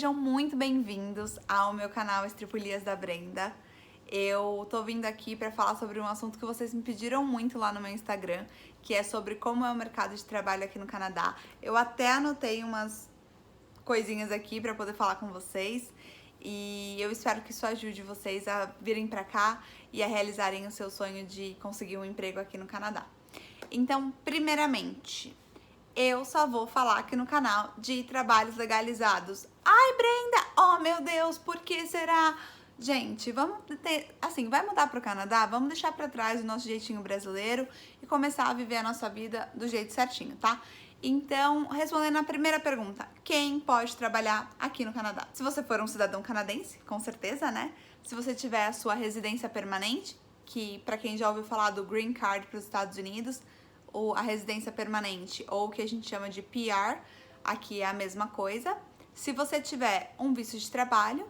Sejam muito bem-vindos ao meu canal Estripulias da Brenda. Eu tô vindo aqui para falar sobre um assunto que vocês me pediram muito lá no meu Instagram, que é sobre como é o mercado de trabalho aqui no Canadá. Eu até anotei umas coisinhas aqui para poder falar com vocês e eu espero que isso ajude vocês a virem para cá e a realizarem o seu sonho de conseguir um emprego aqui no Canadá. Então, primeiramente, eu só vou falar aqui no canal de trabalhos legalizados. Ai, Brenda, oh meu Deus, por que será? Gente, vamos ter, assim, vai mudar para o Canadá? Vamos deixar para trás o nosso jeitinho brasileiro e começar a viver a nossa vida do jeito certinho, tá? Então, respondendo a primeira pergunta, quem pode trabalhar aqui no Canadá? Se você for um cidadão canadense, com certeza, né? Se você tiver a sua residência permanente, que para quem já ouviu falar do Green Card para os Estados Unidos, ou a residência permanente, ou o que a gente chama de PR, aqui é a mesma coisa. Se você tiver um visto de trabalho,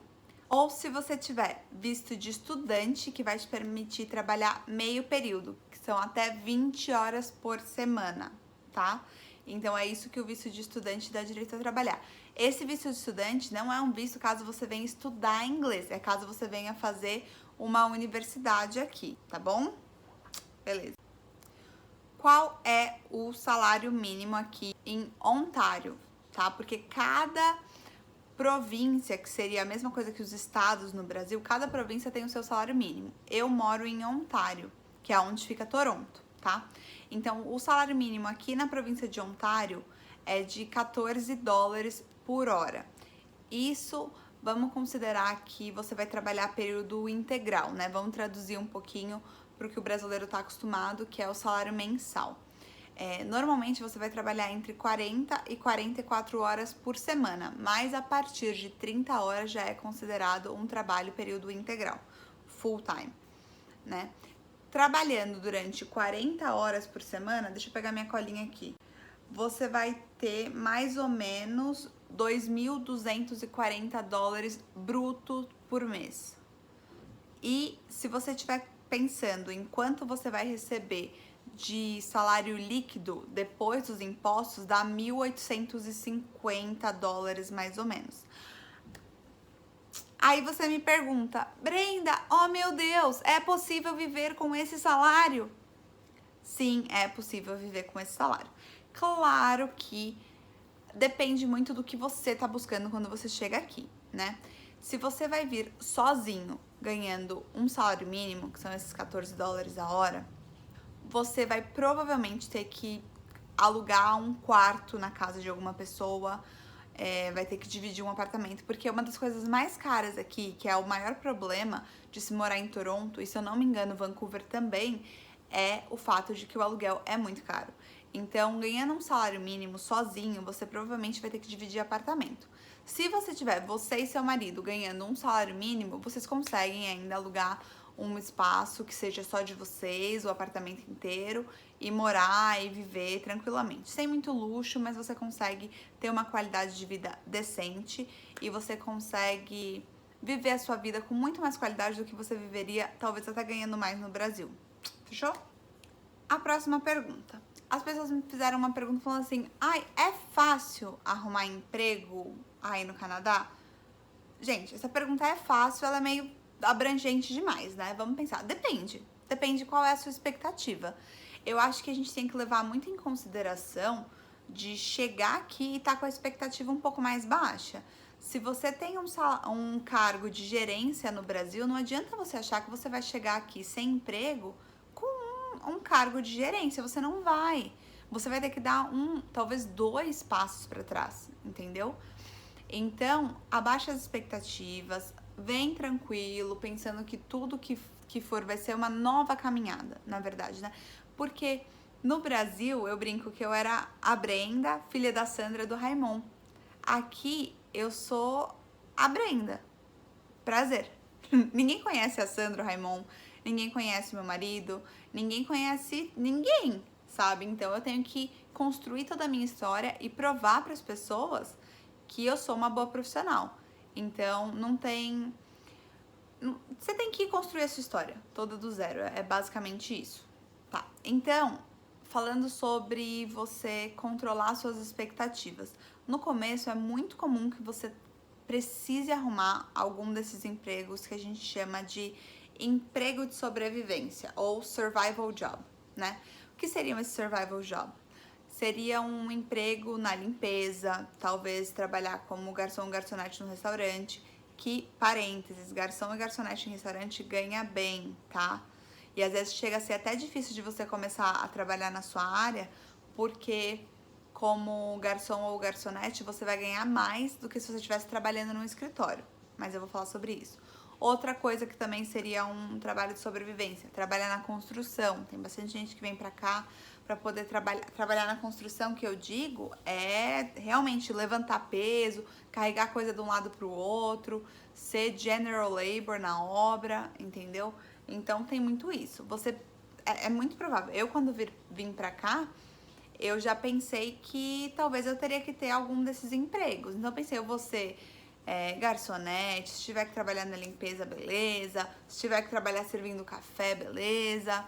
ou se você tiver visto de estudante, que vai te permitir trabalhar meio período, que são até 20 horas por semana, tá? Então é isso que o visto de estudante dá direito a trabalhar. Esse visto de estudante não é um visto caso você venha estudar inglês, é caso você venha fazer uma universidade aqui, tá bom? Beleza. Qual é o salário mínimo aqui em Ontário, tá? Porque cada província, que seria a mesma coisa que os estados no Brasil, cada província tem o seu salário mínimo. Eu moro em Ontário, que é onde fica Toronto, tá? Então, o salário mínimo aqui na província de Ontário é de 14 dólares por hora. Isso, vamos considerar que você vai trabalhar período integral, né? Vamos traduzir um pouquinho para o que o brasileiro está acostumado, que é o salário mensal. Normalmente você vai trabalhar entre 40 e 44 horas por semana, mas a partir de 30 horas já é considerado um trabalho período integral, full time, né? Trabalhando durante 40 horas por semana, deixa eu pegar minha colinha aqui, você vai ter mais ou menos 2.240 dólares bruto por mês. E se você estiver pensando em quanto você vai receber de salário líquido depois dos impostos, dá 1.850 dólares mais ou menos. Aí você me pergunta, Brenda, oh meu Deus, é possível viver com esse salário? Sim, é possível viver com esse salário. Claro que depende muito do que você tá buscando quando você chega aqui, né? Se você vai vir sozinho ganhando um salário mínimo, que são esses 14 dólares a hora, você vai provavelmente ter que alugar um quarto na casa de alguma pessoa, vai ter que dividir um apartamento, porque uma das coisas mais caras aqui, que é o maior problema de se morar em Toronto, e se eu não me engano, Vancouver também, é o fato de que o aluguel é muito caro. Então, ganhando um salário mínimo sozinho, você provavelmente vai ter que dividir apartamento. Se você tiver, você e seu marido, ganhando um salário mínimo, vocês conseguem ainda alugar um espaço que seja só de vocês, o apartamento inteiro, e morar e viver tranquilamente. Sem muito luxo, mas você consegue ter uma qualidade de vida decente e você consegue viver a sua vida com muito mais qualidade do que você viveria, talvez até ganhando mais no Brasil. Fechou? A próxima pergunta. As pessoas me fizeram uma pergunta falando assim, ai, é fácil arrumar emprego aí no Canadá? Gente, essa pergunta é fácil, ela é meio abrangente demais, né? Vamos pensar. Depende qual é a sua expectativa. Eu acho que a gente tem que levar muito em consideração de chegar aqui e tá com a expectativa um pouco mais baixa. Se você tem um cargo de gerência no Brasil, não adianta você achar que você vai chegar aqui sem emprego com um cargo de gerência, você não vai. Você vai ter que dar talvez 2 passos para trás, entendeu? Então, abaixa as expectativas, vem tranquilo, pensando que tudo que for vai ser uma nova caminhada, na verdade, né? Porque no Brasil, eu brinco que eu era a Brenda, filha da Sandra do Raimon. Aqui, eu sou a Brenda. Prazer. Ninguém conhece a Sandra, o Raimon, ninguém conhece meu marido, ninguém conhece ninguém, sabe? Então, eu tenho que construir toda a minha história e provar para as pessoas que eu sou uma boa profissional. Então, você tem que construir a sua história toda do zero, é basicamente isso. Tá, então, falando sobre você controlar suas expectativas. No começo, é muito comum que você precise arrumar algum desses empregos que a gente chama de emprego de sobrevivência ou survival job, né? O que seria esse survival job? Seria um emprego na limpeza, talvez trabalhar como garçom ou garçonete no restaurante, que, parênteses, garçom e garçonete em restaurante ganha bem, tá? E às vezes chega a ser até difícil de você começar a trabalhar na sua área, porque como garçom ou garçonete você vai ganhar mais do que se você estivesse trabalhando num escritório. Mas eu vou falar sobre isso. Outra coisa que também seria um trabalho de sobrevivência, trabalhar na construção. Tem bastante gente que vem pra cá para poder trabalhar na construção, que eu digo é realmente levantar peso, carregar coisa de um lado para o outro, ser general labor na obra, entendeu? Então tem muito isso. É muito provável. Eu quando vim para cá, eu já pensei que talvez eu teria que ter algum desses empregos. Então eu pensei, eu vou ser garçonete, se tiver que trabalhar na limpeza, beleza. Se tiver que trabalhar servindo café, beleza.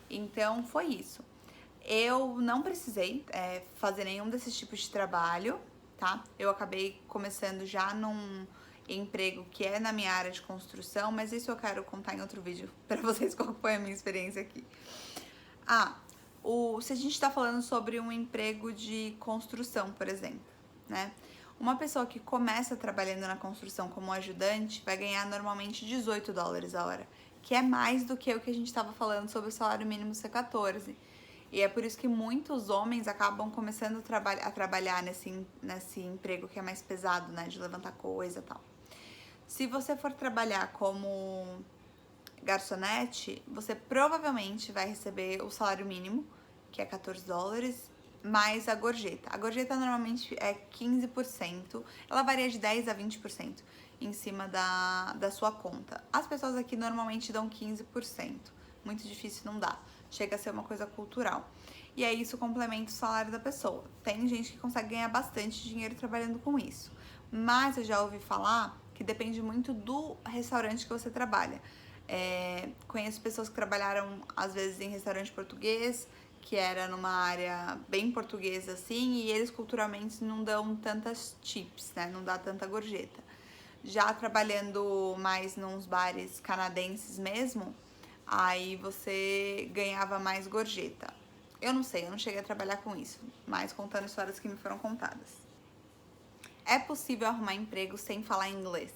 Então foi isso. Eu não precisei fazer nenhum desses tipos de trabalho, tá? Eu acabei começando já num emprego que é na minha área de construção, mas isso eu quero contar em outro vídeo pra vocês qual foi a minha experiência aqui. Se a gente tá falando sobre um emprego de construção, por exemplo, né? Uma pessoa que começa trabalhando na construção como ajudante vai ganhar normalmente $18 a hora, que é mais do que o que a gente estava falando sobre o salário mínimo ser 14. E é por isso que muitos homens acabam começando a trabalhar nesse emprego que é mais pesado, né? De levantar coisa e tal. Se você for trabalhar como garçonete, você provavelmente vai receber o salário mínimo, que é $14, mais a gorjeta. A gorjeta normalmente é 15%, ela varia de 10% a 20% em cima da sua conta. As pessoas aqui normalmente dão 15%, muito difícil não dá. Chega a ser uma coisa cultural. E aí isso complementa o salário da pessoa. Tem gente que consegue ganhar bastante dinheiro trabalhando com isso. Mas eu já ouvi falar que depende muito do restaurante que você trabalha. Conheço pessoas que trabalharam, às vezes, em restaurante português, que era numa área bem portuguesa, assim, e eles culturalmente não dão tantas tips, né? Não dá tanta gorjeta. Já trabalhando mais nos bares canadenses mesmo, aí você ganhava mais gorjeta. Eu não sei, eu não cheguei a trabalhar com isso, mas contando histórias que me foram contadas. É possível arrumar emprego sem falar inglês?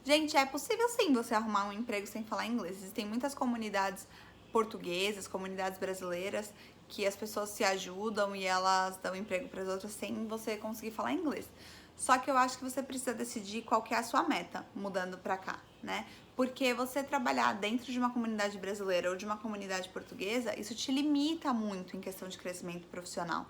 Gente, é possível sim você arrumar um emprego sem falar inglês. Existem muitas comunidades portuguesas, comunidades brasileiras, que as pessoas se ajudam e elas dão emprego para as outras sem você conseguir falar inglês. Só que eu acho que você precisa decidir qual que é a sua meta mudando pra cá, né? Porque você trabalhar dentro de uma comunidade brasileira ou de uma comunidade portuguesa, isso te limita muito em questão de crescimento profissional,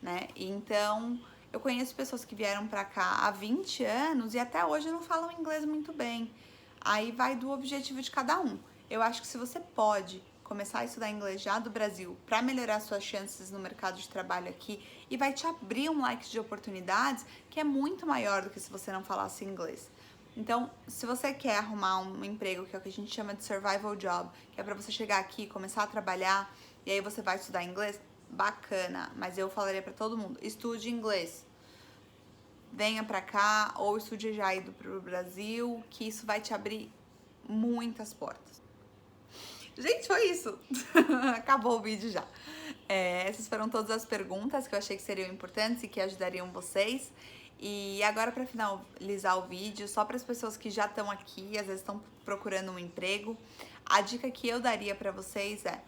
né? Então, eu conheço pessoas que vieram pra cá há 20 anos e até hoje não falam inglês muito bem. Aí vai do objetivo de cada um. Eu acho que se você pode começar a estudar inglês já do Brasil para melhorar suas chances no mercado de trabalho aqui e vai te abrir um leque de oportunidades que é muito maior do que se você não falasse inglês. Então, se você quer arrumar um emprego, que é o que a gente chama de survival job, que é para você chegar aqui, começar a trabalhar e aí você vai estudar inglês, bacana, mas eu falaria para todo mundo, estude inglês. Venha para cá ou estude já ido pro Brasil, que isso vai te abrir muitas portas. Gente, foi isso. Acabou o vídeo já. Essas foram todas as perguntas que eu achei que seriam importantes e que ajudariam vocês. E agora, para finalizar o vídeo, só para as pessoas que já estão aqui, às vezes estão procurando um emprego, a dica que eu daria para vocês é: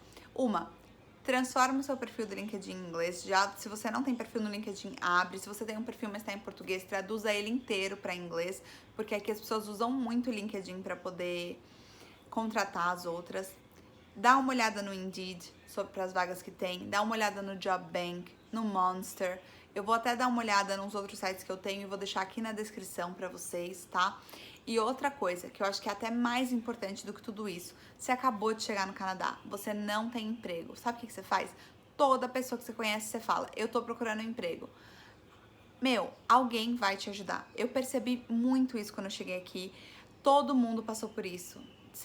transforma o seu perfil do LinkedIn em inglês. Já, se você não tem perfil no LinkedIn, abre. Se você tem um perfil, mas está em português, traduza ele inteiro para inglês, porque aqui as pessoas usam muito o LinkedIn para poder contratar as outras. Dá uma olhada no Indeed sobre as vagas que tem, dá uma olhada no Job Bank, no Monster. Eu vou até dar uma olhada nos outros sites que eu tenho e vou deixar aqui na descrição pra vocês, tá? E outra coisa, que eu acho que é até mais importante do que tudo isso, você acabou de chegar no Canadá, você não tem emprego. Sabe o que você faz? Toda pessoa que você conhece, você fala, eu tô procurando um emprego. Alguém vai te ajudar. Eu percebi muito isso quando eu cheguei aqui. Todo mundo passou por isso.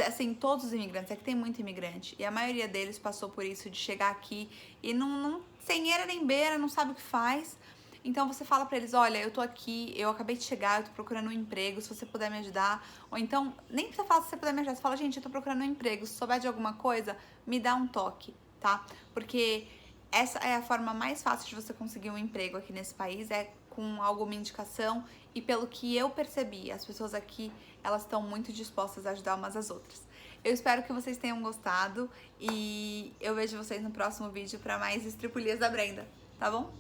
Assim, todos os imigrantes, é que tem muito imigrante, e a maioria deles passou por isso de chegar aqui e não sem eira nem beira, não sabe o que faz. Então você fala pra eles, olha, eu tô aqui, eu acabei de chegar, eu tô procurando um emprego, se você puder me ajudar. Ou então, nem precisa falar se você puder me ajudar, você fala, gente, eu tô procurando um emprego, se souber de alguma coisa, me dá um toque, tá? Porque essa é a forma mais fácil de você conseguir um emprego aqui nesse país, é com alguma indicação. E pelo que eu percebi, as pessoas aqui, elas estão muito dispostas a ajudar umas às outras. Eu espero que vocês tenham gostado e eu vejo vocês no próximo vídeo para mais estripulias da Brenda, tá bom?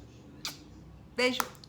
Beijo!